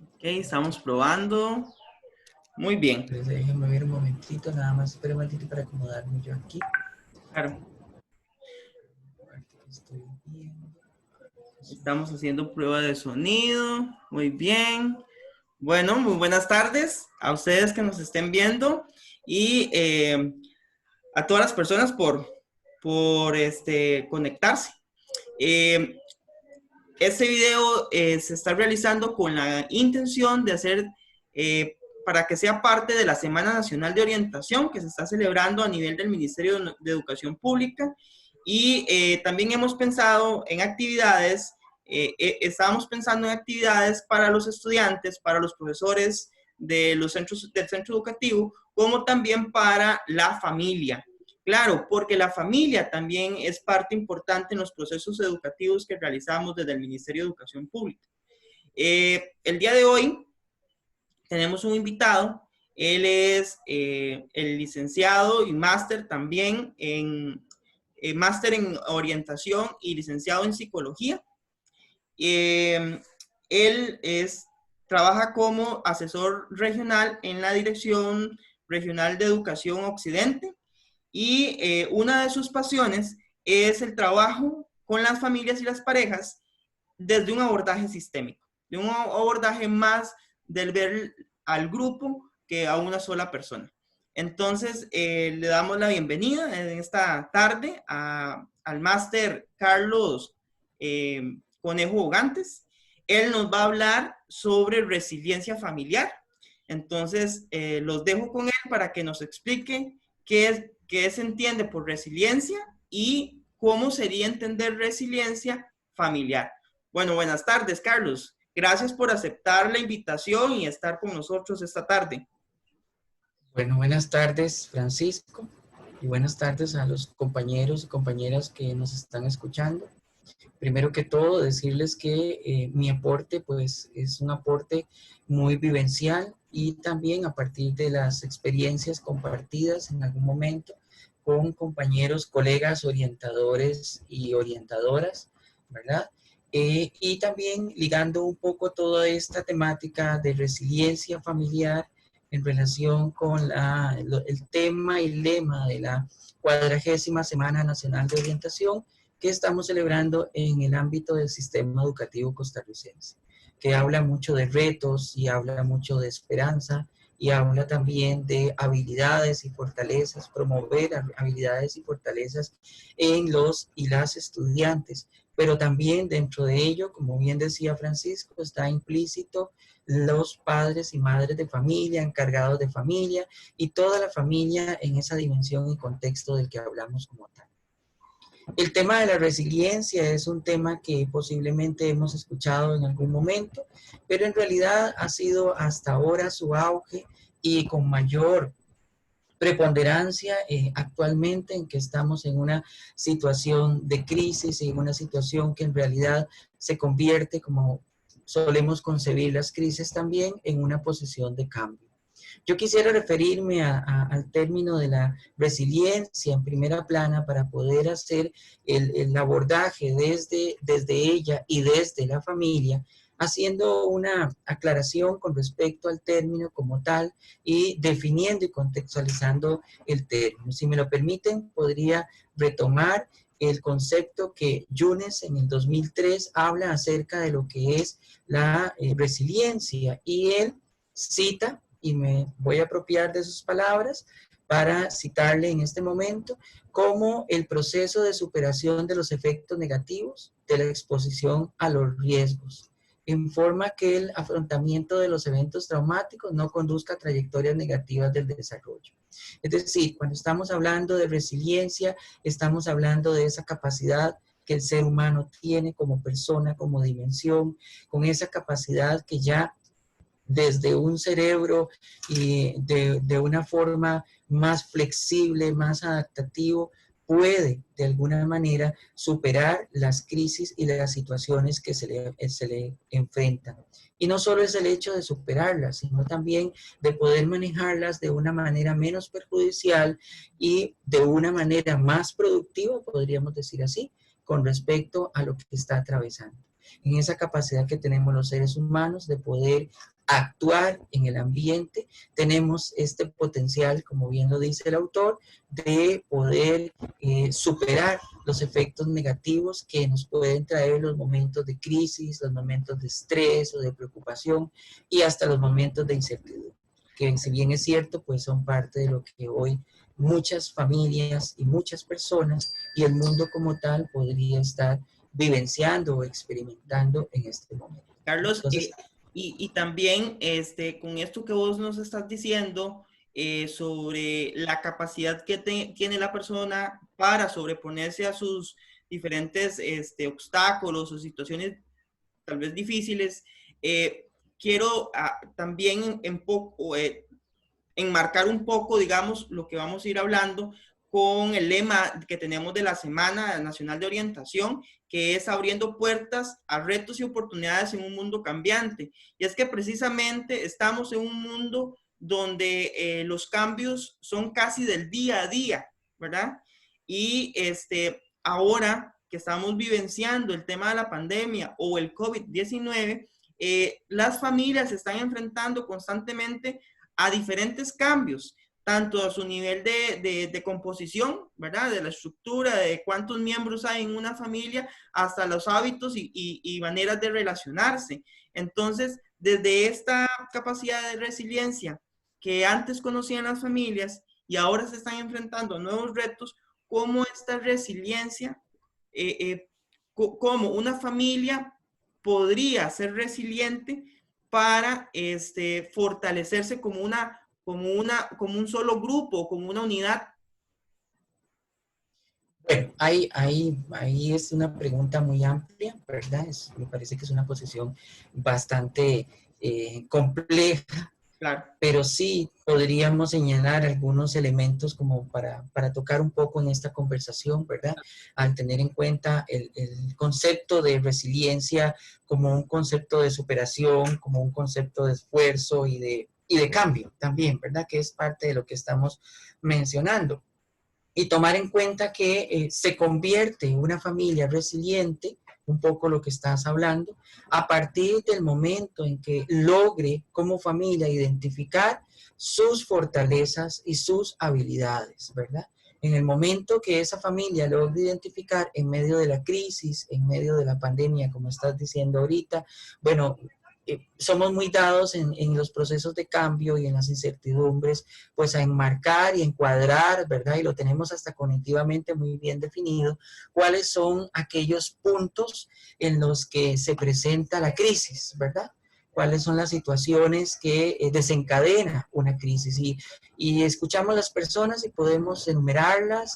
Ok, estamos probando. Muy bien. Entonces déjenme ver un momentito, nada más espera un momentito para acomodarme yo aquí. Claro, Estoy viendo. estamos haciendo prueba de sonido. Muy bien. Bueno, muy buenas tardes a ustedes que nos estén viendo y a todas las personas por conectarse. Eh, Este video se está realizando con la intención de hacer para que sea parte de la Semana Nacional de Orientación que se está celebrando a nivel del Ministerio de Educación Pública y también hemos pensado en actividades, estábamos pensando en actividades para los estudiantes, para los profesores de los centros, del centro educativo, como también para la familia. Claro, porque la familia también es parte importante en los procesos educativos que realizamos desde el Ministerio de Educación Pública. El día de hoy tenemos un invitado, él es el licenciado y máster también en máster en orientación y licenciado en psicología. Él trabaja como asesor regional en la Dirección Regional de Educación Occidente y una de sus pasiones es el trabajo con las familias y las parejas desde un abordaje sistémico, de un abordaje más del ver al grupo que a una sola persona. Entonces, le damos la bienvenida en esta tarde al máster Carlos Conejo Bogantes. Él nos va a hablar sobre resiliencia familiar. Entonces, los dejo con él para que nos explique qué se entiende por resiliencia y cómo sería entender resiliencia familiar. Bueno, buenas tardes, Carlos. Gracias por aceptar la invitación y estar con nosotros esta tarde. Bueno, buenas tardes, Francisco, y buenas tardes a los compañeros y compañeras que nos están escuchando. Primero que todo, decirles que mi aporte, pues, es un aporte muy vivencial y también a partir de las experiencias compartidas en algún momento con compañeros, colegas, orientadores y orientadoras, ¿verdad? Y también ligando un poco toda esta temática de resiliencia familiar en relación con el tema y lema de la 40ª Semana Nacional de Orientación que estamos celebrando en el ámbito del sistema educativo costarricense, que habla mucho de retos y habla mucho de esperanza y habla también de habilidades y fortalezas, promover habilidades y fortalezas en los y las estudiantes, pero también dentro de ello, como bien decía Francisco, está implícito los padres y madres de familia, encargados de familia y toda la familia en esa dimensión y contexto del que hablamos como tal. El tema de la resiliencia es un tema que posiblemente hemos escuchado en algún momento, pero en realidad ha sido hasta ahora su auge y con mayor preponderancia actualmente en que estamos en una situación de crisis y en una situación que en realidad se convierte, como solemos concebir las crisis también, en una posición de cambio. Yo quisiera referirme al término de la resiliencia en primera plana para poder hacer el abordaje desde ella y desde la familia, haciendo una aclaración con respecto al término como tal y definiendo y contextualizando el término. Si me lo permiten, podría retomar el concepto que Yunes en el 2003 habla acerca de lo que es la resiliencia y él cita, y me voy a apropiar de sus palabras para citarle en este momento, como el proceso de superación de los efectos negativos de la exposición a los riesgos, en forma que el afrontamiento de los eventos traumáticos no conduzca a trayectorias negativas del desarrollo. Es decir, cuando estamos hablando de resiliencia, estamos hablando de esa capacidad que el ser humano tiene como persona, como dimensión, con esa capacidad que ya desde un cerebro y de una forma más flexible, más adaptativo, puede de alguna manera superar las crisis y las situaciones que se le enfrentan. Y no solo es el hecho de superarlas, sino también de poder manejarlas de una manera menos perjudicial y de una manera más productiva, podríamos decir así, con respecto a lo que está atravesando. en esa capacidad que tenemos los seres humanos de poder actuar en el ambiente. Tenemos este potencial, como bien lo dice el autor, de poder superar los efectos negativos que nos pueden traer los momentos de crisis, los momentos de estrés o de preocupación y hasta los momentos de incertidumbre, que si bien es cierto, pues son parte de lo que hoy muchas familias y muchas personas y el mundo como tal podría estar vivenciando o experimentando en este momento. Carlos, Entonces, y también con esto que vos nos estás diciendo sobre la capacidad que tiene la persona para sobreponerse a sus diferentes obstáculos o situaciones tal vez difíciles, quiero también enmarcar un poco, digamos, lo que vamos a ir hablando con el lema que tenemos de la Semana Nacional de Orientación, que es abriendo puertas a retos y oportunidades en un mundo cambiante. Y es que precisamente estamos en un mundo donde los cambios son casi del día a día, ¿verdad? Y ahora que estamos vivenciando el tema de la pandemia o el COVID-19, las familias se están enfrentando constantemente a diferentes cambios, tanto a su nivel de composición, ¿verdad? De la estructura, de cuántos miembros hay en una familia, hasta los hábitos y maneras de relacionarse. Entonces, desde esta capacidad de resiliencia que antes conocían las familias y ahora se están enfrentando a nuevos retos, cómo esta resiliencia, cómo una familia podría ser resiliente para fortalecerse como un solo grupo, como una unidad. Bueno, ahí es una pregunta muy amplia, ¿verdad? Me parece que es una posición bastante compleja, Claro. pero sí podríamos señalar algunos elementos como para tocar un poco en esta conversación, ¿verdad? Al tener en cuenta el concepto de resiliencia como un concepto de superación, como un concepto de esfuerzo y de cambio también, ¿verdad? Que es parte de lo que estamos mencionando. Y tomar en cuenta que se convierte en una familia resiliente, un poco lo que estás hablando, a partir del momento en que logre como familia identificar sus fortalezas y sus habilidades, ¿verdad? En el momento que esa familia logre identificar en medio de la crisis, en medio de la pandemia, como estás diciendo ahorita, bueno, somos muy dados en los procesos de cambio y en las incertidumbres, pues a enmarcar y encuadrar, ¿verdad? Y lo tenemos hasta cognitivamente muy bien definido, cuáles son aquellos puntos en los que se presenta la crisis, ¿verdad? Cuáles son las situaciones que desencadena una crisis. Y escuchamos a las personas y podemos enumerarlas,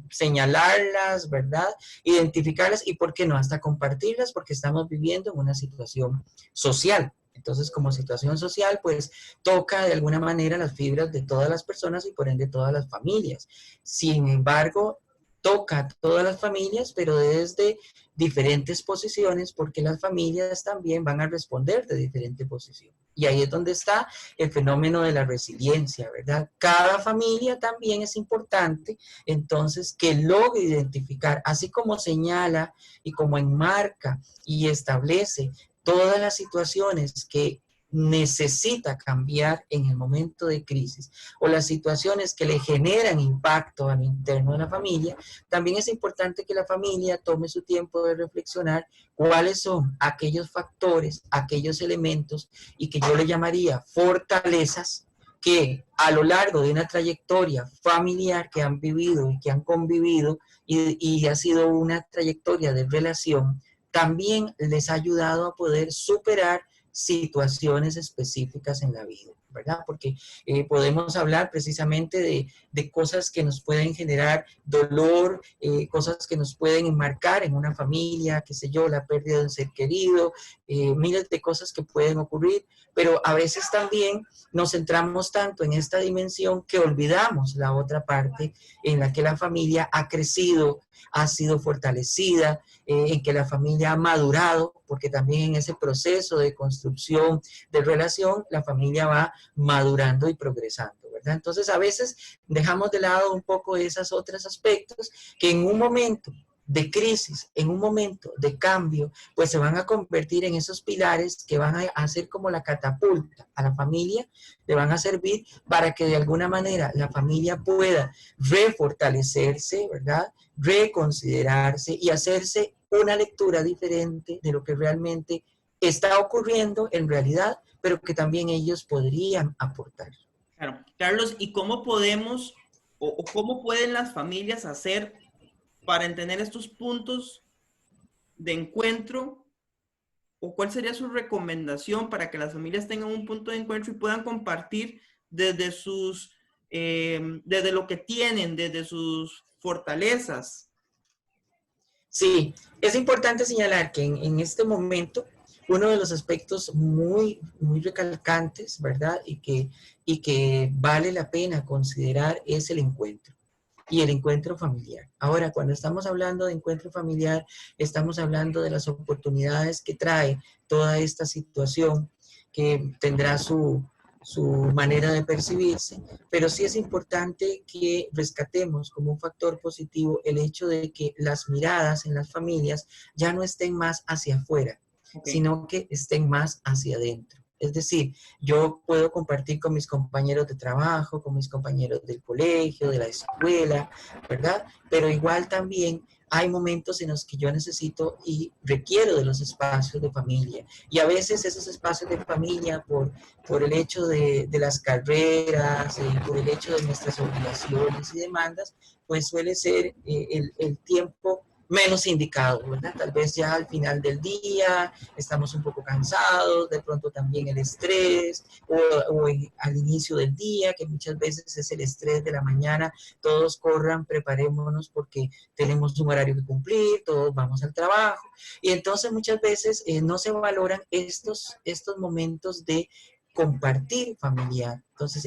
señalarlas, ¿verdad? Identificarlas y, ¿por qué no?, hasta compartirlas, porque estamos viviendo en una situación social. Entonces, como situación social, pues toca de alguna manera las fibras de todas las personas y por ende todas las familias. Sin embargo, toca a todas las familias, pero desde diferentes posiciones, porque las familias también van a responder de diferente posición. Y ahí es donde está el fenómeno de la resiliencia, ¿verdad? Cada familia también es importante, entonces, que logre identificar, así como señala y como enmarca y establece todas las situaciones que necesita cambiar en el momento de crisis o las situaciones que le generan impacto a lo interno de la familia, también es importante que la familia tome su tiempo de reflexionar cuáles son aquellos factores, aquellos elementos y que yo le llamaría fortalezas que a lo largo de una trayectoria familiar que han vivido y que han convivido y ha sido una trayectoria de relación, también les ha ayudado a poder superar situaciones específicas en la vida, ¿verdad? Porque podemos hablar precisamente de cosas que nos pueden generar dolor, cosas que nos pueden enmarcar en una familia, qué sé yo, la pérdida de un ser querido, miles de cosas que pueden ocurrir, pero a veces también nos centramos tanto en esta dimensión que olvidamos la otra parte en la que la familia ha crecido, ha sido fortalecida, en que la familia ha madurado, porque también en ese proceso de construcción de relación, la familia va madurando y progresando, ¿verdad? Entonces, a veces dejamos de lado un poco esos otros aspectos que en un momento de crisis, en un momento de cambio, pues se van a convertir en esos pilares que van a hacer como la catapulta a la familia, le van a servir para que de alguna manera la familia pueda refortalecerse, ¿verdad? Reconsiderarse y hacerse una lectura diferente de lo que realmente está ocurriendo en realidad, pero que también ellos podrían aportar. Claro. Carlos, ¿y cómo podemos o cómo pueden las familias hacer para entender estos puntos de encuentro? ¿O cuál sería su recomendación para que las familias tengan un punto de encuentro y puedan compartir desde sus, desde lo que tienen, desde sus fortalezas? Sí, es importante señalar que en este momento uno de los aspectos muy recalcantes, ¿verdad? Y que vale la pena considerar es el encuentro y el encuentro familiar. Ahora, cuando estamos hablando de encuentro familiar, estamos hablando de las oportunidades que trae toda esta situación que tendrá su manera de percibirse, pero sí es importante que rescatemos como un factor positivo el hecho de que las miradas en las familias ya no estén más hacia afuera, Okay. sino que estén más hacia adentro. Es decir, yo puedo compartir con mis compañeros de trabajo, con mis compañeros del colegio, de la escuela, ¿verdad? Pero igual también hay momentos en los que yo necesito y requiero de los espacios de familia. Y a veces esos espacios de familia, por el hecho de las carreras, por el hecho de nuestras obligaciones y demandas, pues suele ser el tiempo menos indicado, ¿verdad? Tal vez ya al final del día estamos un poco cansados, de pronto también el estrés, al inicio del día, que muchas veces es el estrés de la mañana, todos corran, preparémonos porque tenemos un horario que cumplir, todos vamos al trabajo, y entonces muchas veces no se valoran estos momentos de compartir familiar. Entonces,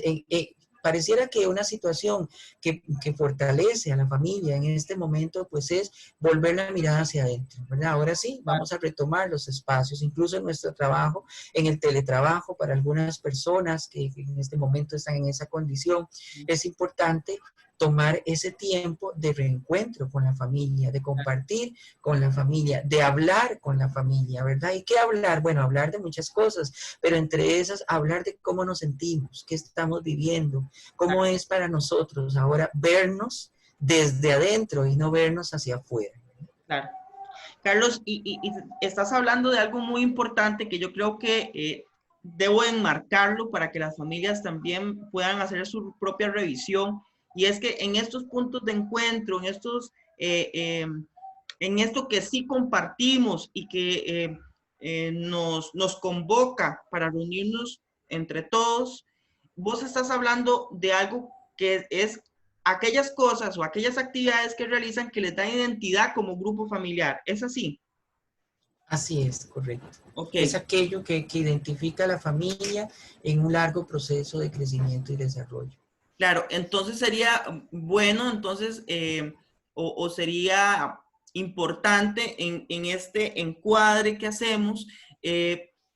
pareciera que una situación que fortalece a la familia en este momento, pues es volver la mirada hacia adentro, ¿verdad? Ahora sí, vamos a retomar los espacios, incluso en nuestro trabajo, en el teletrabajo, para algunas personas que en este momento están en esa condición, es importante tomar ese tiempo de reencuentro con la familia, de compartir con la familia, de hablar con la familia, ¿verdad? ¿Y qué hablar? Bueno, hablar de muchas cosas, pero entre esas, hablar de cómo nos sentimos, qué estamos viviendo, cómo es para nosotros ahora vernos desde adentro y no vernos hacia afuera. Claro. Carlos, y estás hablando de algo muy importante que yo creo que debo enmarcarlo para que las familias también puedan hacer su propia revisión, y es que en estos puntos de encuentro, en estos, en esto que sí compartimos y que nos convoca para reunirnos entre todos, vos estás hablando de algo que es aquellas cosas o aquellas actividades que realizan que les dan identidad como grupo familiar. ¿Es así? Así es, correcto. Ok, Es aquello que identifica a la familia en un largo proceso de crecimiento y desarrollo. claro. Entonces sería bueno, entonces, o sería importante en este encuadre que hacemos,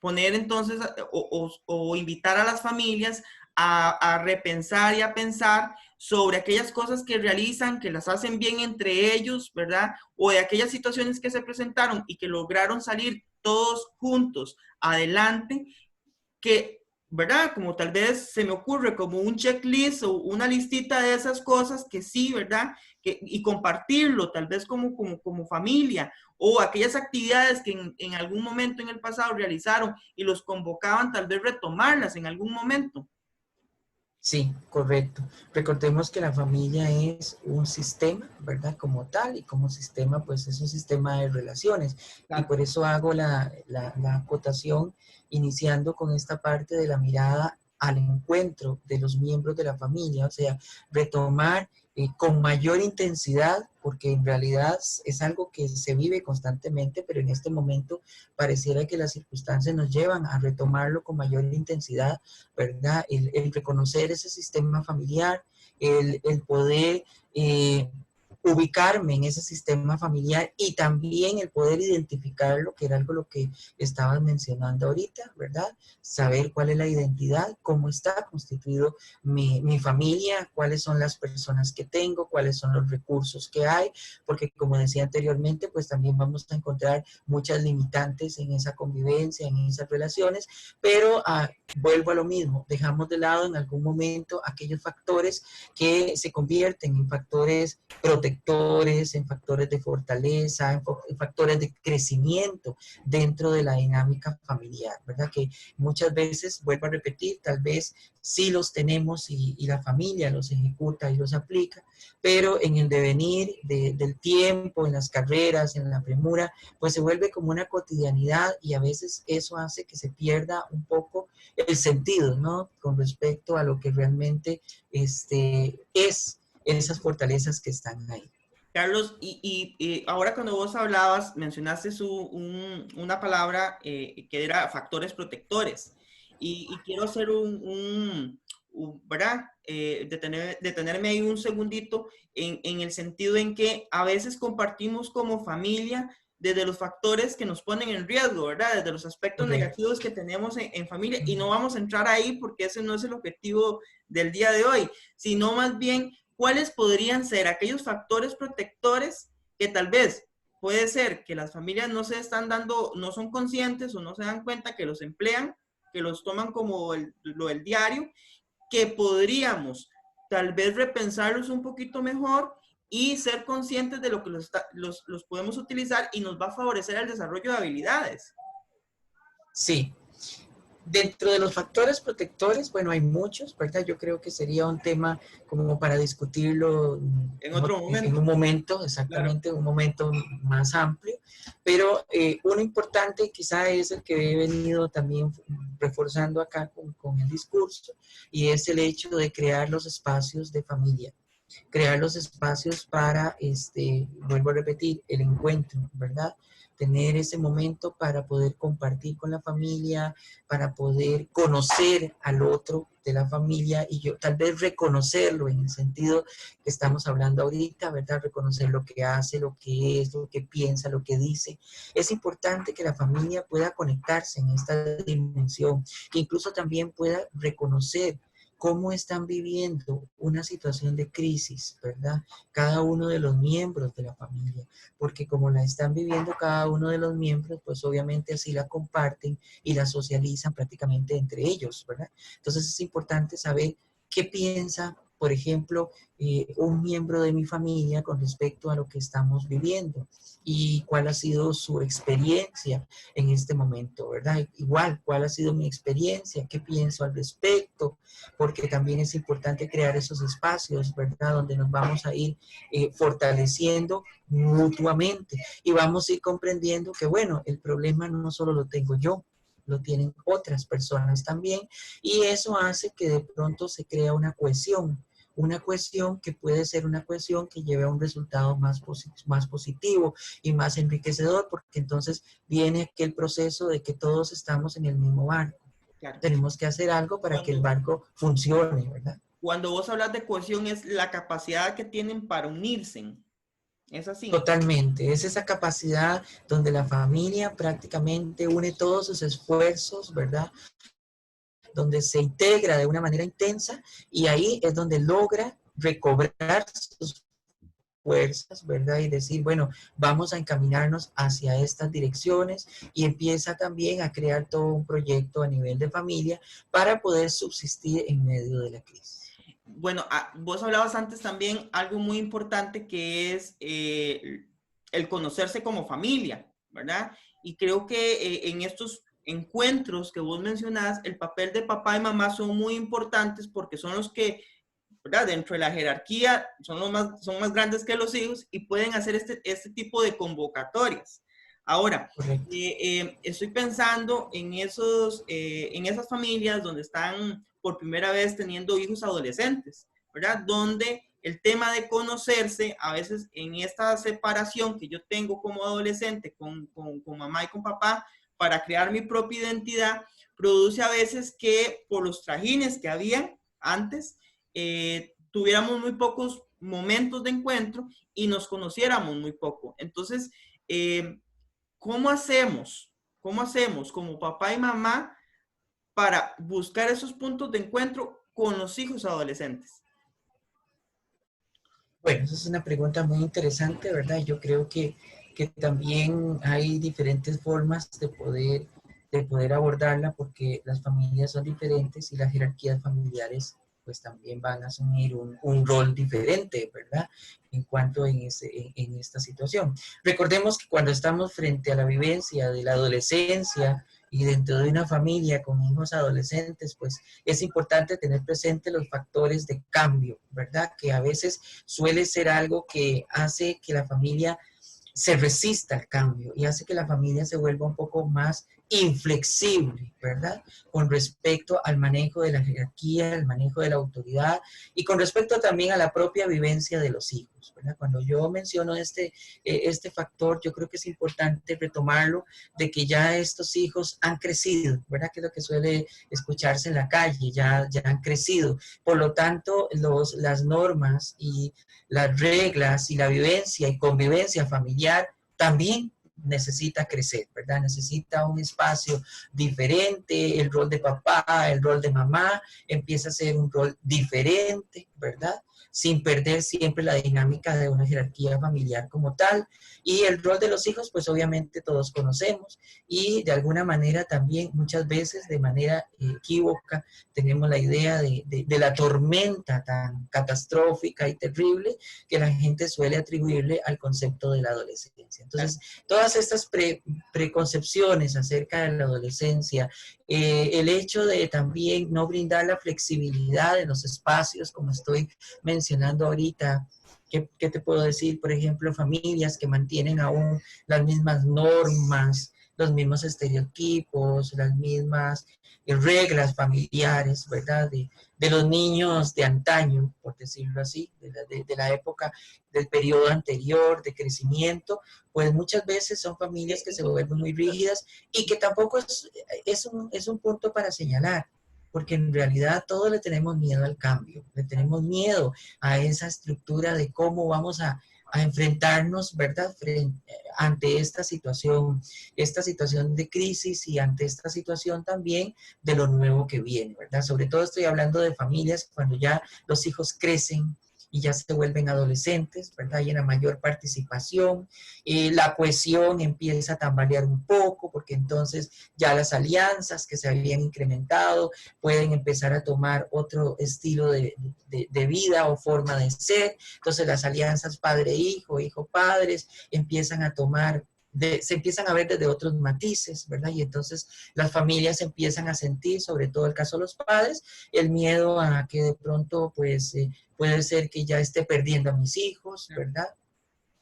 poner entonces o invitar a las familias a repensar y a pensar sobre aquellas cosas que realizan, que las hacen bien entre ellos, ¿verdad? O de aquellas situaciones que se presentaron y que lograron salir todos juntos adelante, que, ¿verdad? Como tal vez se me ocurre como un checklist o una listita de esas cosas que sí, ¿verdad? Y compartirlo tal vez como familia, o aquellas actividades que en algún momento en el pasado realizaron y los convocaban, tal vez retomarlas en algún momento. Sí, correcto. Recordemos que la familia es un sistema, ¿verdad? Como tal, y como sistema, pues es un sistema de relaciones. Y Claro. por eso hago la acotación iniciando con esta parte de la mirada al encuentro de los miembros de la familia, o sea, retomar con mayor intensidad, porque en realidad es algo que se vive constantemente, pero en este momento pareciera que las circunstancias nos llevan a retomarlo con mayor intensidad, ¿verdad? El reconocer ese sistema familiar, el poder ubicarme en ese sistema familiar y también el poder identificarlo, que era algo lo que estabas mencionando ahorita, ¿verdad? Saber cuál es la identidad, cómo está constituido mi familia, cuáles son las personas que tengo, cuáles son los recursos que hay, porque como decía anteriormente, pues también vamos a encontrar muchas limitantes en esa convivencia, en esas relaciones, pero vuelvo a lo mismo, dejamos de lado en algún momento aquellos factores que se convierten en factores protectores, en factores de fortaleza, en factores de crecimiento dentro de la dinámica familiar, ¿verdad? Que muchas veces, vuelvo a repetir, tal vez sí los tenemos y la familia los ejecuta y los aplica, pero en el devenir del tiempo, en las carreras, en la premura, pues se vuelve como una cotidianidad y a veces eso hace que se pierda un poco el sentido, ¿no? Con respecto a lo que realmente es esas fortalezas que están ahí. Carlos, y ahora cuando vos hablabas, mencionaste una palabra que era factores protectores. Y quiero hacer ¿verdad? Detenerme ahí un segundito en el sentido en que a veces compartimos como familia desde los factores que nos ponen en riesgo, ¿verdad? Desde los aspectos negativos que tenemos en familia. Y no vamos a entrar ahí porque ese no es el objetivo del día de hoy, sino más bien cuáles podrían ser aquellos factores protectores que tal vez puede ser que las familias no se están dando, no son conscientes o no se dan cuenta que los emplean, que los toman como lo del diario, que podríamos tal vez repensarlos un poquito mejor y ser conscientes de lo que los podemos utilizar y nos va a favorecer el desarrollo de habilidades. Sí. Dentro de los factores protectores, bueno, hay muchos, ¿verdad? Yo creo que sería un tema como para discutirlo en otro momento. En un momento, exactamente, claro. Un momento más amplio. Pero uno importante quizá es el que he venido también reforzando acá con el discurso, y es el hecho de crear los espacios de familia. Crear los espacios para, vuelvo a repetir, el encuentro, ¿verdad? Tener ese momento para poder compartir con la familia, para poder conocer al otro de la familia y yo tal vez reconocerlo en el sentido que estamos hablando ahorita, ¿verdad? Reconocer lo que hace, lo que es, lo que piensa, lo que dice. Es importante que la familia pueda conectarse en esta dimensión, que incluso también pueda reconocer cómo están viviendo una situación de crisis, ¿verdad? Cada uno de los miembros de la familia, porque como la están viviendo cada uno de los miembros, pues obviamente así la comparten y la socializan prácticamente entre ellos, ¿verdad? Entonces es importante saber qué piensa, por ejemplo, un miembro de mi familia con respecto a lo que estamos viviendo y cuál ha sido su experiencia en este momento, ¿verdad? Igual, cuál ha sido mi experiencia, qué pienso al respecto, porque también es importante crear esos espacios, ¿verdad? Donde nos vamos a ir fortaleciendo mutuamente y vamos a ir comprendiendo que, bueno, el problema no solo lo tengo yo, lo tienen otras personas también, y eso hace que de pronto se crea una cohesión que puede ser una cohesión que lleve a un resultado más positivo y más enriquecedor, porque entonces viene aquel proceso de que todos estamos en el mismo barco. Claro. Tenemos que hacer algo para que el barco funcione, ¿verdad? Cuando vos hablas de cohesión es la capacidad que tienen para unirse. ¿Es así? Totalmente, es esa capacidad donde la familia prácticamente une todos sus esfuerzos, ¿verdad? Donde se integra de una manera intensa y ahí es donde logra recobrar sus fuerzas, ¿verdad? Y decir, bueno, vamos a encaminarnos hacia estas direcciones y empieza también a crear todo un proyecto a nivel de familia para poder subsistir en medio de la crisis. Bueno, vos hablabas antes también algo muy importante que es el conocerse como familia, ¿verdad? Y creo que en estos encuentros que vos mencionás, el papel de papá y mamá son muy importantes porque son los que, ¿verdad? Dentro de la jerarquía son más grandes que los hijos y pueden hacer este tipo de convocatorias. Ahora, estoy pensando en esas familias donde están por primera vez teniendo hijos adolescentes, ¿verdad? Donde el tema de conocerse, a veces en esta separación que yo tengo como adolescente con mamá y con papá, para crear mi propia identidad, produce a veces que por los trajines que había antes, tuviéramos muy pocos momentos de encuentro y nos conociéramos muy poco. Entonces, ¿cómo hacemos? ¿Cómo hacemos como papá y mamá para buscar esos puntos de encuentro con los hijos adolescentes? Bueno, esa es una pregunta muy interesante, ¿verdad? Yo creo que también hay diferentes formas de poder abordarla porque las familias son diferentes y las jerarquías familiares pues también van a asumir un rol diferente, ¿verdad? En cuanto en esta situación. Recordemos que cuando estamos frente a la vivencia de la adolescencia y dentro de una familia con hijos adolescentes, pues es importante tener presente los factores de cambio, ¿verdad? Que a veces suele ser algo que hace que la familia se resista al cambio y hace que la familia se vuelva un poco más inflexible, ¿verdad? Con respecto al manejo de la jerarquía, al manejo de la autoridad y con respecto también a la propia vivencia de los hijos, ¿verdad? Cuando yo menciono este factor, yo creo que es importante retomarlo de que ya estos hijos han crecido, ¿verdad? Que es lo que suele escucharse en la calle, ya han crecido. Por lo tanto, las normas y las reglas y la vivencia y convivencia familiar también necesita crecer, ¿verdad? Necesita un espacio diferente, el rol de papá, el rol de mamá, empieza a ser un rol diferente, ¿verdad? Sin perder siempre la dinámica de una jerarquía familiar como tal. Y el rol de los hijos, pues obviamente todos conocemos y de alguna manera también muchas veces de manera equívoca tenemos la idea de la tormenta tan catastrófica y terrible que la gente suele atribuirle al concepto de la adolescencia. Entonces, todas estas preconcepciones acerca de la adolescencia, el hecho de también no brindar la flexibilidad en los espacios, como estoy mencionando ahorita, ¿qué te puedo decir? Por ejemplo, familias que mantienen aún las mismas normas, los mismos estereotipos, las mismas reglas familiares, ¿verdad? De los niños de antaño, por decirlo así, de la época del periodo anterior de crecimiento, pues muchas veces son familias que se vuelven muy rígidas y que tampoco es un punto para señalar, porque en realidad todos le tenemos miedo al cambio, le tenemos miedo a esa estructura de cómo vamos a enfrentarnos, ¿verdad? Ante esta situación de crisis y ante esta situación también de lo nuevo que viene, ¿verdad? Sobre todo estoy hablando de familias cuando ya los hijos crecen y ya se vuelven adolescentes, ¿verdad? Hay una mayor participación, la cohesión empieza a tambalear un poco, porque entonces ya las alianzas que se habían incrementado pueden empezar a tomar otro estilo de vida o forma de ser, entonces las alianzas padre-hijo, hijo-padres empiezan a tomar se empiezan a ver desde otros matices, ¿verdad? Y entonces las familias empiezan a sentir, sobre todo el caso de los padres, el miedo a que de pronto, pues, puede ser que ya esté perdiendo a mis hijos, ¿verdad?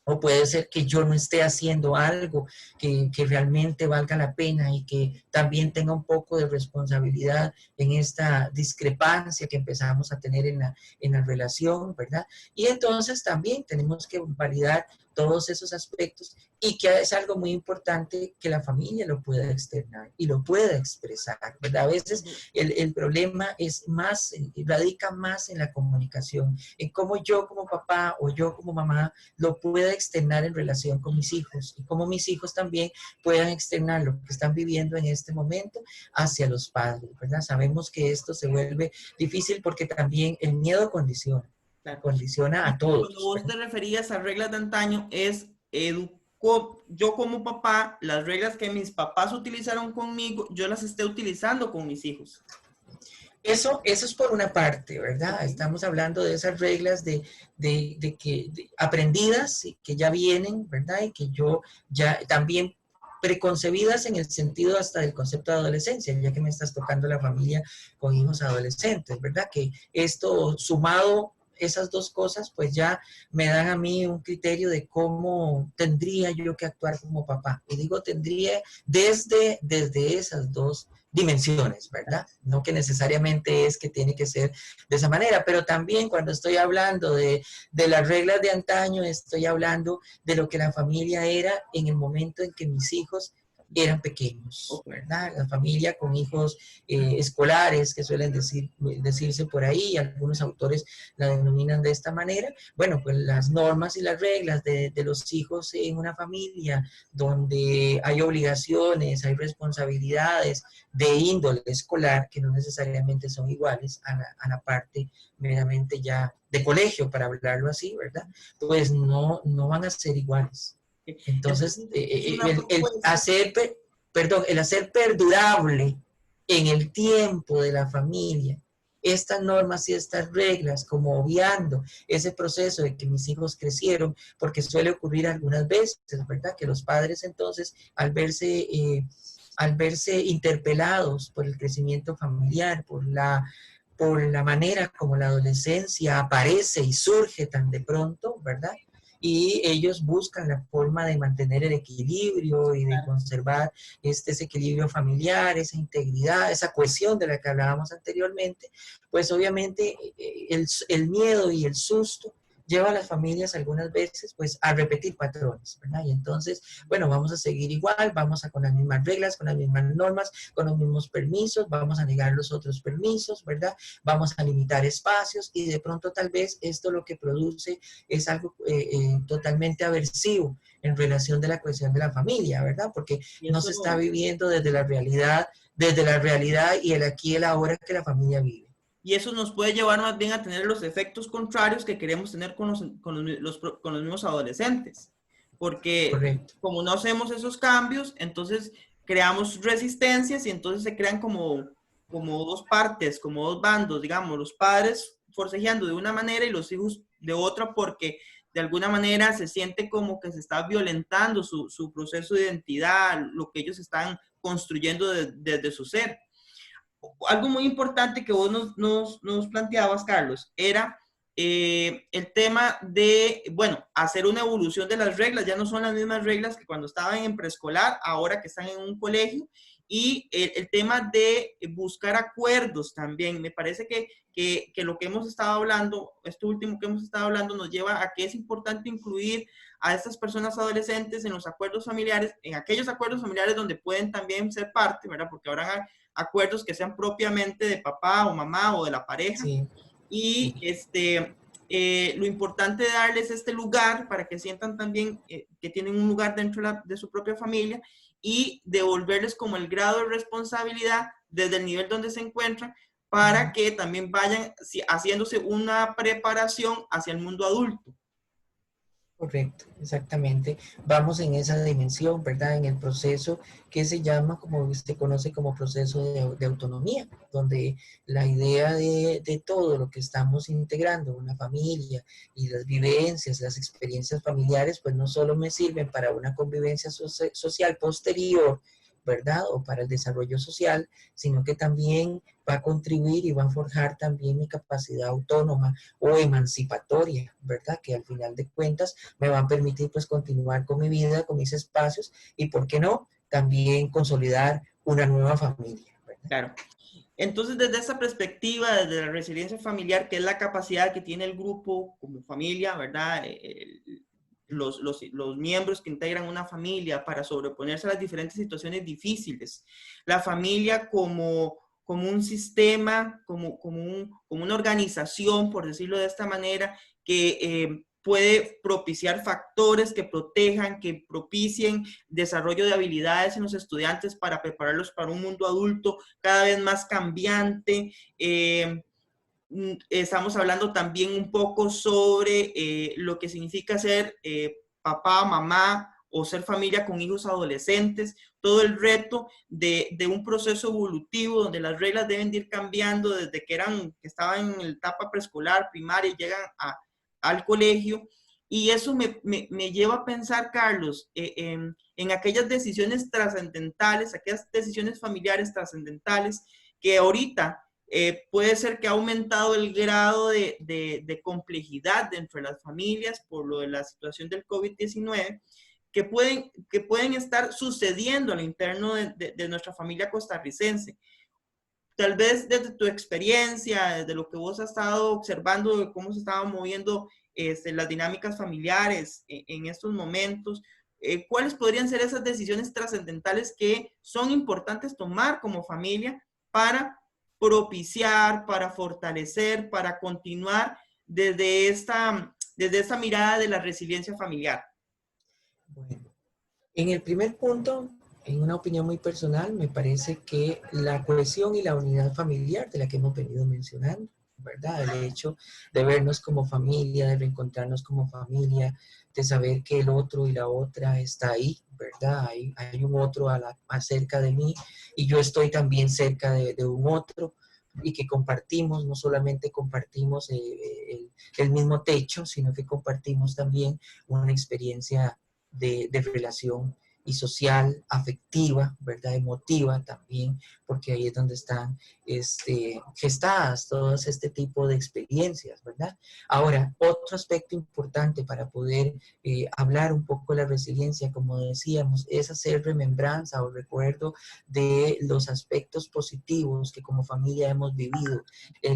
O puede ser que yo no esté haciendo algo que realmente valga la pena y que también tenga un poco de responsabilidad en esta discrepancia que empezamos a tener en la relación, ¿verdad? Y entonces también tenemos que validar todos esos aspectos y que es algo muy importante que la familia lo pueda externar y lo pueda expresar, ¿verdad? A veces el problema es más, radica más en la comunicación, en cómo yo como papá o yo como mamá lo pueda externar en relación con mis hijos y cómo mis hijos también puedan externar lo que están viviendo en este momento hacia los padres, ¿verdad? Sabemos que esto se vuelve difícil porque también el miedo condiciona. Condiciona a todos. Cuando vos te referías a reglas de antaño, es yo como papá, las reglas que mis papás utilizaron conmigo, yo las esté utilizando con mis hijos. Eso es por una parte, ¿verdad? Estamos hablando de esas reglas aprendidas, que ya vienen, ¿verdad? Y que yo ya también preconcebidas en el sentido hasta del concepto de adolescencia, ya que me estás tocando la familia con hijos adolescentes, ¿verdad? Que esto sumado esas dos cosas, pues ya me dan a mí un criterio de cómo tendría yo que actuar como papá. Y digo tendría desde esas dos dimensiones, ¿verdad? No que necesariamente es que tiene que ser de esa manera, pero también cuando estoy hablando de las reglas de antaño, estoy hablando de lo que la familia era en el momento en que mis hijos eran pequeños, Ok. ¿verdad? La familia con hijos escolares, que suelen decirse por ahí, algunos autores la denominan de esta manera. Bueno, pues las normas y las reglas de los hijos en una familia donde hay obligaciones, hay responsabilidades de índole escolar que no necesariamente son iguales a la parte meramente ya de colegio, para hablarlo así, ¿verdad? Pues no van a ser iguales. Entonces, Entonces, es una el propuesta. hacer, perdón, el hacer perdurable en el tiempo de la familia estas normas y estas reglas, como obviando ese proceso de que mis hijos crecieron, porque suele ocurrir algunas veces, ¿verdad? Que los padres entonces, al verse interpelados por el crecimiento familiar, por la manera como la adolescencia aparece y surge tan de pronto, ¿verdad? Y ellos buscan la forma de mantener el equilibrio y de conservar ese equilibrio familiar, esa integridad, esa cohesión de la que hablábamos anteriormente, pues obviamente el miedo y el susto lleva a las familias algunas veces pues a repetir patrones, ¿verdad? Y entonces, bueno, vamos a seguir igual, vamos a con las mismas reglas, con las mismas normas, con los mismos permisos, vamos a negar los otros permisos, ¿verdad? Vamos a limitar espacios y de pronto tal vez esto lo que produce es algo totalmente aversivo en relación de la cohesión de la familia, ¿verdad? Porque Y no eso, se está viviendo desde la realidad y el aquí y el ahora que la familia vive. y eso nos puede llevar más bien a tener los efectos contrarios que queremos tener con los mismos adolescentes. Porque Correcto. como no hacemos esos cambios, entonces creamos resistencias y entonces se crean como dos partes, como dos bandos, digamos, los padres forcejeando de una manera y los hijos de otra porque de alguna manera se siente como que se está violentando su proceso de identidad, lo que ellos están construyendo desde su ser. Algo muy importante que vos nos planteabas, Carlos, era el tema de, bueno, hacer una evolución de las reglas. Ya no son las mismas reglas que cuando estaban en preescolar, ahora que están en un colegio. Y el tema de buscar acuerdos también. Me parece que lo que hemos estado hablando, esto último que hemos estado hablando, nos lleva a que es importante incluir a estas personas adolescentes en los acuerdos familiares, en aquellos acuerdos familiares donde pueden también ser parte, ¿verdad? Porque habrá acuerdos que sean propiamente de papá o mamá o de la pareja. Sí, Y sí. lo importante de darles este lugar para que sientan también que tienen un lugar dentro de su propia familia y devolverles como el grado de responsabilidad desde el nivel donde se encuentran para que también vayan haciéndose una preparación hacia el mundo adulto. Correcto, exactamente. Vamos en esa dimensión, ¿verdad? En el proceso que se llama, como se conoce como proceso de autonomía, donde la idea de todo lo que estamos integrando, una familia y las vivencias, las experiencias familiares, pues no solo me sirven para una convivencia social posterior, ¿verdad? O para el desarrollo social, sino que también va a contribuir y va a forjar también mi capacidad autónoma o emancipatoria, ¿verdad? Que al final de cuentas me van a permitir pues continuar con mi vida, con mis espacios y, ¿por qué no?, también consolidar una nueva familia, ¿verdad? Claro. Entonces, desde esa perspectiva, desde la resiliencia familiar, que es la capacidad que tiene el grupo como familia, ¿verdad? Los miembros que integran una familia para sobreponerse a las diferentes situaciones difíciles. La familia como un sistema, como una organización, por decirlo de esta manera, que puede propiciar factores que protejan, que propicien desarrollo de habilidades en los estudiantes para prepararlos para un mundo adulto cada vez más cambiante. Estamos hablando también un poco sobre lo que significa ser papá, mamá o ser familia con hijos adolescentes, todo el reto de un proceso evolutivo donde las reglas deben de ir cambiando desde que estaban en la etapa preescolar, primaria y llegan al colegio. Y eso me lleva a pensar, Carlos, en aquellas decisiones trascendentales, aquellas decisiones familiares trascendentales que ahorita puede ser que ha aumentado el grado de complejidad dentro de las familias por lo de la situación del COVID-19, que pueden estar sucediendo al interno de nuestra familia costarricense. Tal vez desde tu experiencia, desde lo que vos has estado observando, de cómo se estaban moviendo las dinámicas familiares en estos momentos, ¿cuáles podrían ser esas decisiones trascendentales que son importantes tomar como familia para propiciar, para fortalecer, para continuar desde esta mirada de la resiliencia familiar? Bueno, en el primer punto, en una opinión muy personal, me parece que la cohesión y la unidad familiar de la que hemos venido mencionando, ¿verdad? El hecho de vernos como familia, de reencontrarnos como familia, de saber que el otro y la otra está ahí, ¿verdad? Hay un otro cerca de mí y yo estoy también cerca de un otro y que compartimos, no solamente compartimos el mismo techo, sino que compartimos también una experiencia de relación y social, afectiva, ¿verdad? Emotiva también, porque ahí es donde están gestadas todas este tipo de experiencias, ¿verdad? Ahora, otro aspecto importante para poder hablar un poco de la resiliencia, como decíamos, es hacer remembranza o recuerdo de los aspectos positivos que como familia hemos vivido,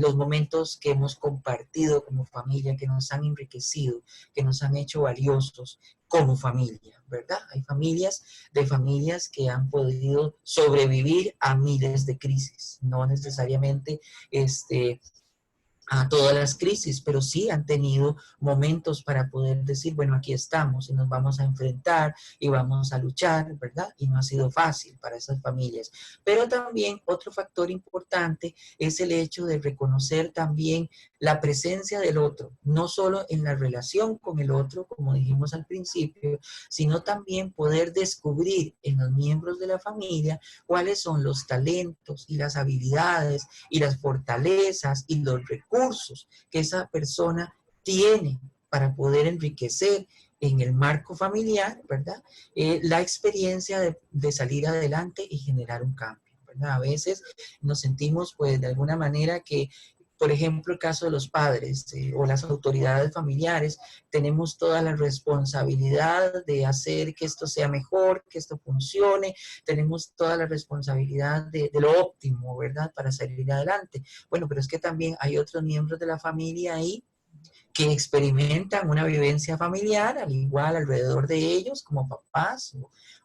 los momentos que hemos compartido como familia, que nos han enriquecido, que nos han hecho valiosos como familia, ¿verdad? Hay familias que han podido sobrevivir a miles de crisis, no necesariamente a todas las crisis, pero sí han tenido momentos para poder decir, bueno, aquí estamos y nos vamos a enfrentar y vamos a luchar, ¿verdad? Y no ha sido fácil para esas familias. Pero también otro factor importante es el hecho de reconocer también la presencia del otro, no solo en la relación con el otro, como dijimos al principio, sino también poder descubrir en los miembros de la familia cuáles son los talentos y las habilidades y las fortalezas y los recursos que esa persona tiene para poder enriquecer en el marco familiar, ¿verdad? La experiencia de salir adelante y generar un cambio, ¿verdad? A veces nos sentimos, pues, de alguna manera que por ejemplo, el caso de los padres o las autoridades familiares, tenemos toda la responsabilidad de hacer que esto sea mejor, que esto funcione, tenemos toda la responsabilidad de lo óptimo, ¿verdad? Para salir adelante. Bueno, pero es que también hay otros miembros de la familia ahí que experimentan una vivencia familiar, al igual alrededor de ellos, como papás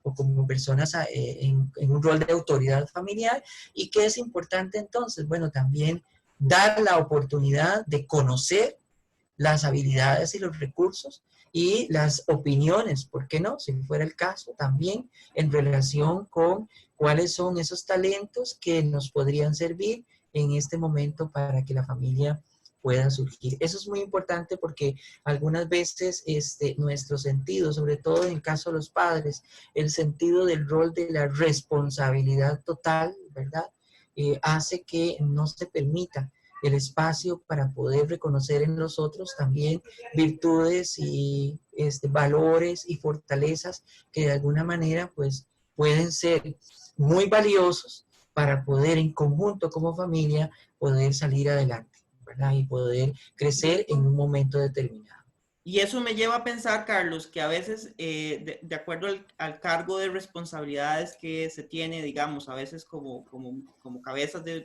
o como personas en un rol de autoridad familiar, y que es importante entonces, bueno, también dar la oportunidad de conocer las habilidades y los recursos y las opiniones, ¿por qué no? Si fuera el caso, también en relación con cuáles son esos talentos que nos podrían servir en este momento para que la familia pueda surgir. Eso es muy importante porque algunas veces nuestro sentido, sobre todo en el caso de los padres, el sentido del rol de la responsabilidad total, ¿verdad? Hace que no se permita el espacio para poder reconocer en los otros también virtudes y valores y fortalezas que de alguna manera pues pueden ser muy valiosos para poder en conjunto como familia poder salir adelante, ¿verdad? Y poder crecer en un momento determinado. Y eso me lleva a pensar, Carlos, que a veces, de acuerdo al cargo de responsabilidades que se tiene, digamos, a veces como cabezas de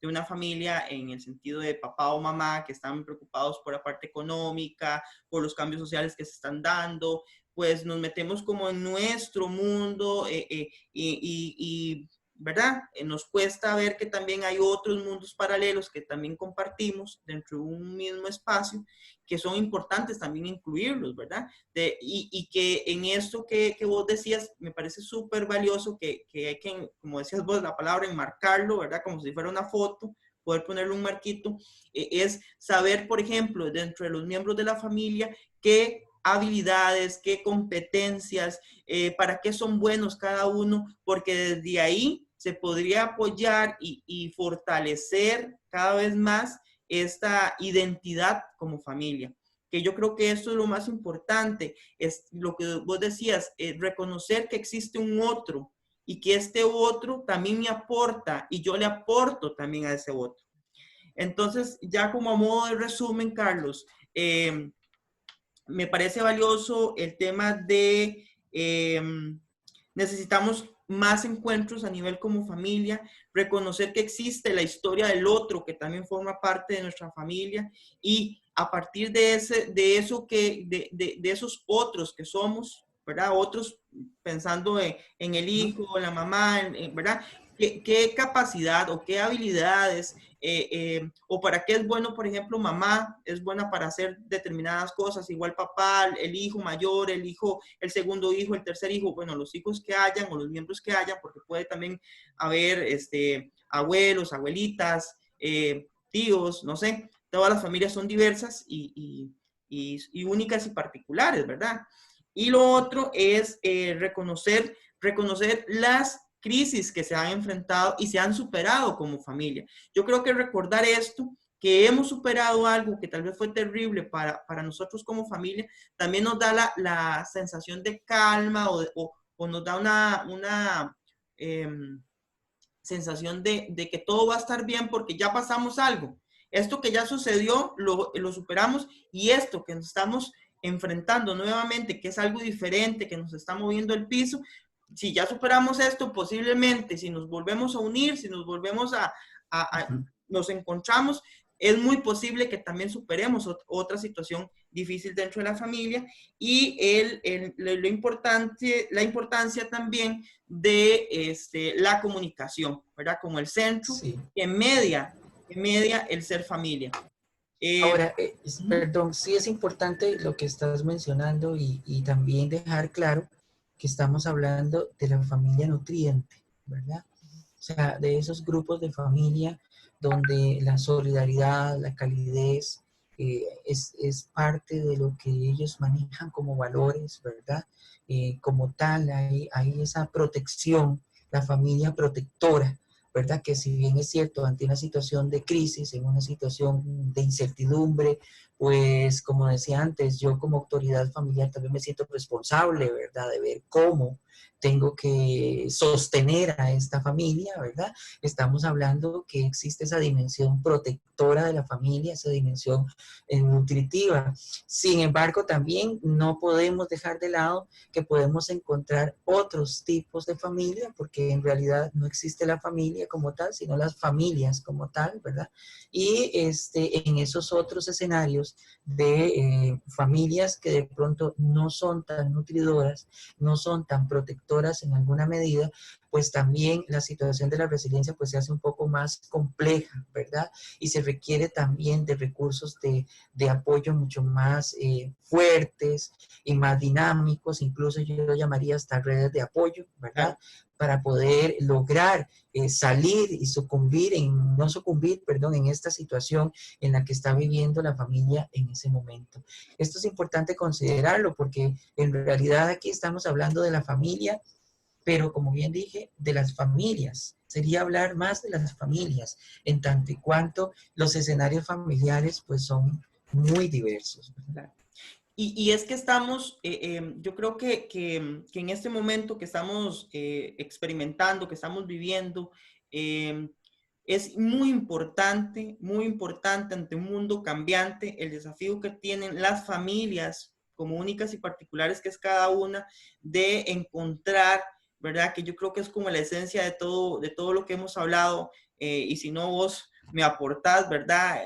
una familia, en el sentido de papá o mamá, que están preocupados por la parte económica, por los cambios sociales que se están dando, pues nos metemos como en nuestro mundo y ¿verdad? Nos cuesta ver que también hay otros mundos paralelos que también compartimos dentro de un mismo espacio, que son importantes también incluirlos, ¿verdad? Y que en esto que vos decías, me parece súper valioso que hay que, como decías vos, la palabra enmarcarlo, ¿verdad? Como si fuera una foto, poder ponerle un marquito, es saber, por ejemplo, dentro de los miembros de la familia, qué habilidades, qué competencias, para qué son buenos cada uno, porque desde ahí se podría apoyar y fortalecer cada vez más esta identidad como familia. Que yo creo que esto es lo más importante, es lo que vos decías, reconocer que existe un otro y que este otro también me aporta y yo le aporto también a ese otro. Entonces, ya como a modo de resumen, Carlos, me parece valioso el tema de necesitamos más encuentros a nivel como familia, reconocer que existe la historia del otro que también forma parte de nuestra familia y a partir de esos otros que somos, ¿verdad? Otros pensando en el hijo, en la mamá, ¿verdad? ¿Qué capacidad o qué habilidades o para qué es bueno, por ejemplo, mamá es buena para hacer determinadas cosas, igual papá, el hijo mayor, el hijo, el segundo hijo, el tercer hijo, bueno, los hijos que hayan o los miembros que hayan, porque puede también haber abuelos, abuelitas, tíos, no sé, todas las familias son diversas y únicas y particulares, ¿verdad? Y lo otro es reconocer las crisis que se han enfrentado y se han superado como familia. Yo creo que recordar esto, que hemos superado algo que tal vez fue terrible para nosotros como familia, también nos da la sensación de calma o nos da una sensación de que todo va a estar bien porque ya pasamos algo. Esto que ya sucedió, lo superamos y esto que nos estamos enfrentando nuevamente, que es algo diferente, que nos está moviendo el piso, si ya superamos esto, posiblemente, si nos volvemos a unir, si nos volvemos nos encontramos, es muy posible que también superemos otra situación difícil dentro de la familia y la importancia también de la comunicación, ¿verdad? Como el centro Sí. que media el ser familia. Ahora, perdón, sí es importante lo que estás mencionando y también dejar claro que estamos hablando de la familia nutriente, ¿verdad? O sea, de esos grupos de familia donde la solidaridad, la calidez es parte de lo que ellos manejan como valores, ¿verdad? Como tal, hay esa protección, la familia protectora, ¿verdad? Que si bien es cierto, ante una situación de crisis, en una situación de incertidumbre, pues como decía antes, yo como autoridad familiar también me siento responsable, ¿verdad? De ver cómo tengo que sostener a esta familia, ¿verdad? Estamos hablando que existe esa dimensión protectora de la familia, esa dimensión nutritiva. Sin embargo, también no podemos dejar de lado que podemos encontrar otros tipos de familia, porque en realidad no existe la familia como tal, sino las familias como tal, ¿verdad? Y en esos otros escenarios de familias que de pronto no son tan nutridoras, no son tan protectoras en alguna medida, pues también la situación de la resiliencia pues se hace un poco más compleja, ¿verdad? Y se requiere también de recursos de apoyo mucho más fuertes y más dinámicos, incluso yo lo llamaría hasta redes de apoyo, ¿verdad? Claro. Para poder lograr salir y no sucumbir, perdón, en esta situación en la que está viviendo la familia en ese momento. Esto es importante considerarlo porque en realidad aquí estamos hablando de la familia, pero como bien dije, de las familias. Sería hablar más de las familias, en tanto y cuanto los escenarios familiares pues son muy diversos, ¿verdad? Y es que estamos, yo creo que en este momento que estamos experimentando, que estamos viviendo, es muy importante ante un mundo cambiante el desafío que tienen las familias como únicas y particulares que es cada una de encontrar, ¿verdad? Que yo creo que es como la esencia de todo lo que hemos hablado y si no vos me aportás, ¿verdad?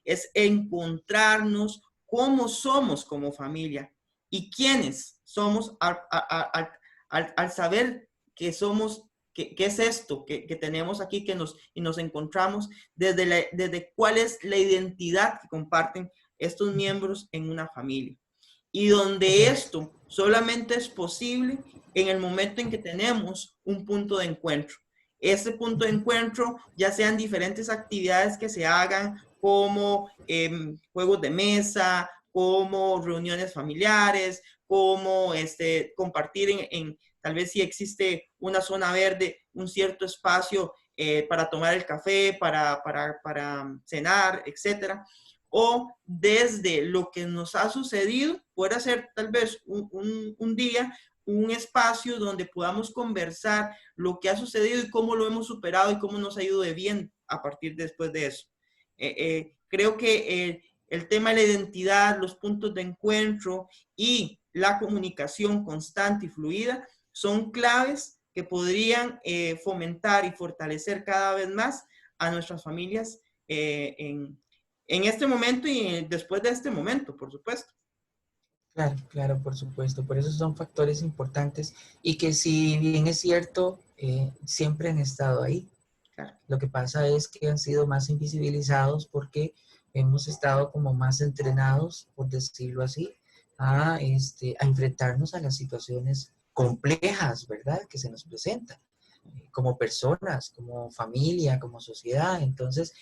Es encontrarnos cómo somos como familia y quiénes somos al saber que somos, que es esto que tenemos aquí, y nos encontramos desde cuál es la identidad que comparten estos miembros en una familia. Y donde Correcto. esto solamente es posible en el momento en que tenemos un punto de encuentro. Este punto de encuentro, ya sean diferentes actividades que se hagan, como juegos de mesa, como reuniones familiares, como compartir tal vez si existe una zona verde, un cierto espacio para tomar el café, para cenar, etcétera. O desde lo que nos ha sucedido, puede ser tal vez un día, un espacio donde podamos conversar lo que ha sucedido y cómo lo hemos superado y cómo nos ha ido de bien a partir después de eso. Creo que el tema de la identidad, los puntos de encuentro y la comunicación constante y fluida son claves que podrían fomentar y fortalecer cada vez más a nuestras familias en este momento y después de este momento, por supuesto. Claro, claro, por supuesto. Por eso son factores importantes y que si bien es cierto, siempre han estado ahí. Claro. Lo que pasa es que han sido más invisibilizados porque hemos estado como más entrenados, por decirlo así, a enfrentarnos a las situaciones complejas, ¿verdad? Que se nos presentan como personas, como familia, como sociedad. Entonces,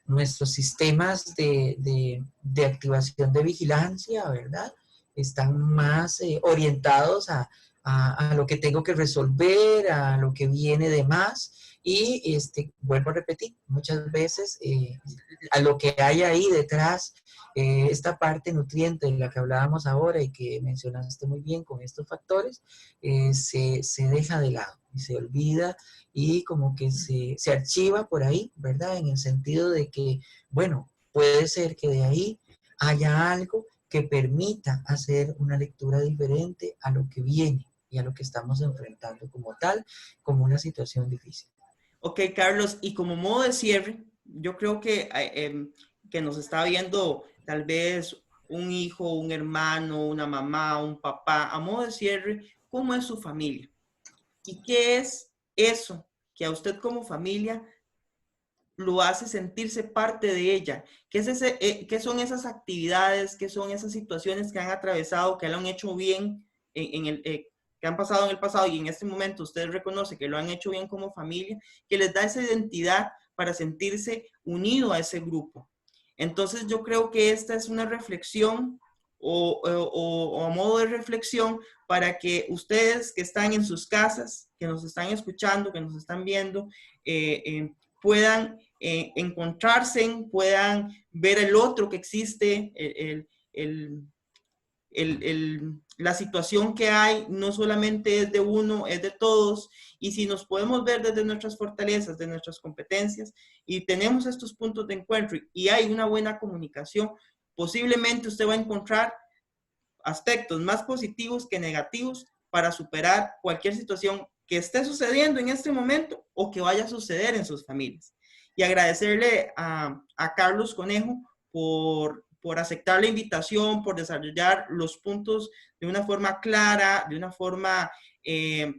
nuestros sistemas de activación de vigilancia, ¿verdad? Están más orientados a lo que tengo que resolver, a lo que viene de más. Y vuelvo a repetir, muchas veces a lo que hay ahí detrás, esta parte nutriente de la que hablábamos ahora y que mencionaste muy bien con estos factores, se deja de lado y se olvida y como que se archiva por ahí, ¿verdad? En el sentido de que, bueno, puede ser que de ahí haya algo que permita hacer una lectura diferente a lo que viene y a lo que estamos enfrentando como tal, como una situación difícil. Ok, Carlos, y como modo de cierre, yo creo que nos está viendo tal vez un hijo, un hermano, una mamá, un papá, a modo de cierre, ¿cómo es su familia? ¿Y qué es eso que a usted como familia lo hace sentirse parte de ella? ¿Qué son esas actividades, qué son esas situaciones que han atravesado, que lo han hecho bien, que han pasado en el pasado y en este momento usted reconoce que lo han hecho bien como familia, que les da esa identidad para sentirse unido a ese grupo? Entonces yo creo que esta es una reflexión o a modo de reflexión para que ustedes que están en sus casas, que nos están escuchando, que nos están viendo, puedan encontrarse, puedan ver el otro que existe, la situación que hay no solamente es de uno, es de todos, y si nos podemos ver desde nuestras fortalezas, de nuestras competencias, y tenemos estos puntos de encuentro y hay una buena comunicación, posiblemente usted va a encontrar aspectos más positivos que negativos para superar cualquier situación que esté sucediendo en este momento o que vaya a suceder en sus familias. Y agradecerle a Carlos Conejo por aceptar la invitación, por desarrollar los puntos de una forma clara, de una forma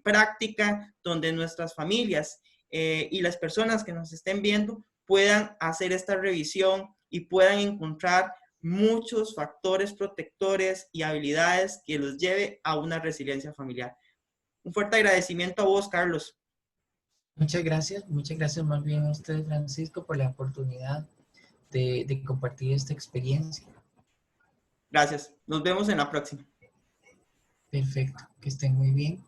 práctica, donde nuestras familias y las personas que nos estén viendo puedan hacer esta revisión y puedan encontrar muchos factores protectores y habilidades que los lleve a una resiliencia familiar. Un fuerte agradecimiento a vos, Carlos. Muchas gracias más bien a usted, Francisco, por la oportunidad de compartir esta experiencia. Gracias. Nos vemos en la próxima. Perfecto, que estén muy bien.